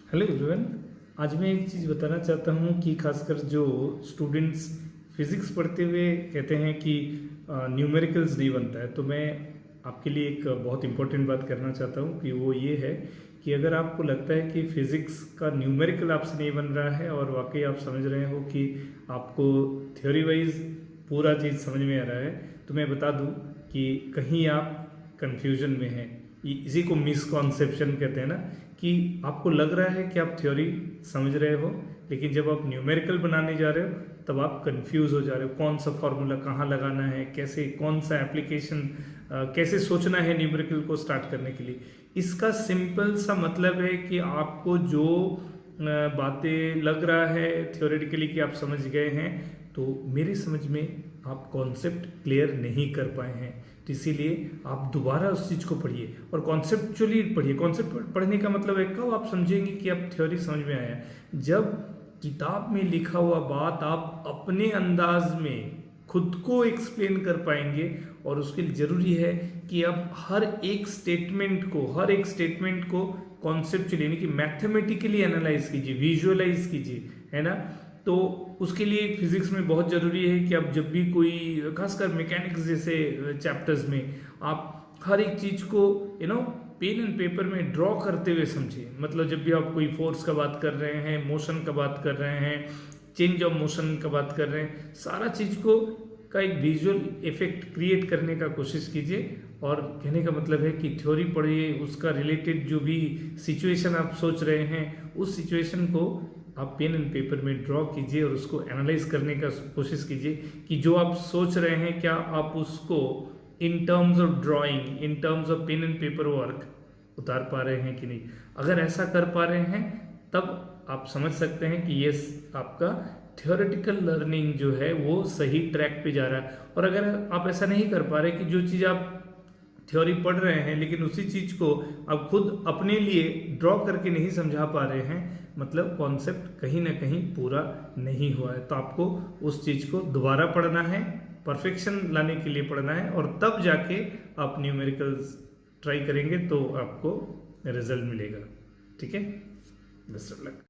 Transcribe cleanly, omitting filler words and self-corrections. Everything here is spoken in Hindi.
Hello everyone. आज मैं एक चीज़ बताना चाहता हूँ कि खासकर जो स्टूडेंट्स फिज़िक्स पढ़ते हुए कहते हैं कि न्यूमेरिकल्स नहीं बनता है, तो मैं आपके लिए एक बहुत इम्पोर्टेंट बात करना चाहता हूँ कि वो ये है कि अगर आपको लगता है कि फ़िज़िक्स का न्यूमेरिकल आपसे नहीं बन रहा है और वाकई आप समझ रहे हो कि आपको थ्योरी वाइज पूरा चीज़ समझ में आ रहा है, तो मैं बता दूँ कि कहीं आप कन्फ्यूजन में हैं। इसी को मिसकॉन्सेप्शन कहते हैं ना, कि आपको लग रहा है कि आप थ्योरी समझ रहे हो, लेकिन जब आप न्यूमेरिकल बनाने जा रहे हो तब आप कंफ्यूज हो जा रहे हो। कौन सा फॉर्मूला कहाँ लगाना है, कैसे, कौन सा एप्लीकेशन, कैसे सोचना है न्यूमेरिकल को स्टार्ट करने के लिए। इसका सिंपल सा मतलब है कि आपको जो बातें लग रहा है थ्योरेटिकली कि आप समझ गए हैं, तो मेरी समझ में आप कॉन्सेप्ट क्लियर नहीं कर पाए हैं, तो इसीलिए आप दोबारा उस चीज़ को पढ़िए और कॉन्सेप्चुअली पढ़िए। कॉन्सेप्ट पढ़ने का मतलब है कब आप समझेंगे कि आप थ्योरी समझ में आया, जब किताब में लिखा हुआ बात आप अपने अंदाज में खुद को एक्सप्लेन कर पाएंगे। और उसके लिए ज़रूरी है कि आप हर एक स्टेटमेंट को कॉन्सेप्चुअली यानी कि मैथमेटिकली एनालाइज कीजिए, विजुअलाइज कीजिए, है ना। तो उसके लिए फिजिक्स में बहुत ज़रूरी है कि आप जब भी कोई, खासकर मैकेनिक्स जैसे चैप्टर्स में, आप हर एक चीज़ को पेन एंड पेपर में ड्रॉ करते हुए समझिए। मतलब जब भी आप कोई फोर्स का बात कर रहे हैं, मोशन का बात कर रहे हैं, चेंज ऑफ मोशन का बात कर रहे हैं, सारा चीज़ को का एक विजुअल इफेक्ट क्रिएट करने का कोशिश कीजिए। और कहने का मतलब है कि थ्योरी पढ़िए, उसका रिलेटेड जो भी सिचुएशन आप सोच रहे हैं उस सिचुएशन को आप पेन एंड पेपर में ड्रॉ कीजिए और उसको एनालाइज करने का कोशिश कीजिए कि जो आप सोच रहे हैं क्या आप उसको in terms of drawing, in terms of pen and paper work उतार पा रहे हैं कि नहीं। अगर ऐसा कर पा रहे हैं तब आप समझ सकते हैं कि यस, आपका थियोरेटिकल लर्निंग जो है वो सही ट्रैक पे जा रहा है। और अगर आप ऐसा नहीं कर पा रहे कि जो चीज़ आप थ्योरी पढ़ रहे हैं लेकिन उसी चीज़ को आप खुद अपने लिए ड्रॉ करके नहीं समझा पा रहे हैं, मतलब कॉन्सेप्ट कहीं ना कहीं पूरा नहीं हुआ है। तो आपको उस चीज़ को दोबारा पढ़ना है, परफेक्शन लाने के लिए पढ़ना है, और तब जाके आप न्यूमेरिकल्स ट्राई करेंगे तो आपको रिजल्ट मिलेगा। ठीक है, बेस्ट ऑफ लक।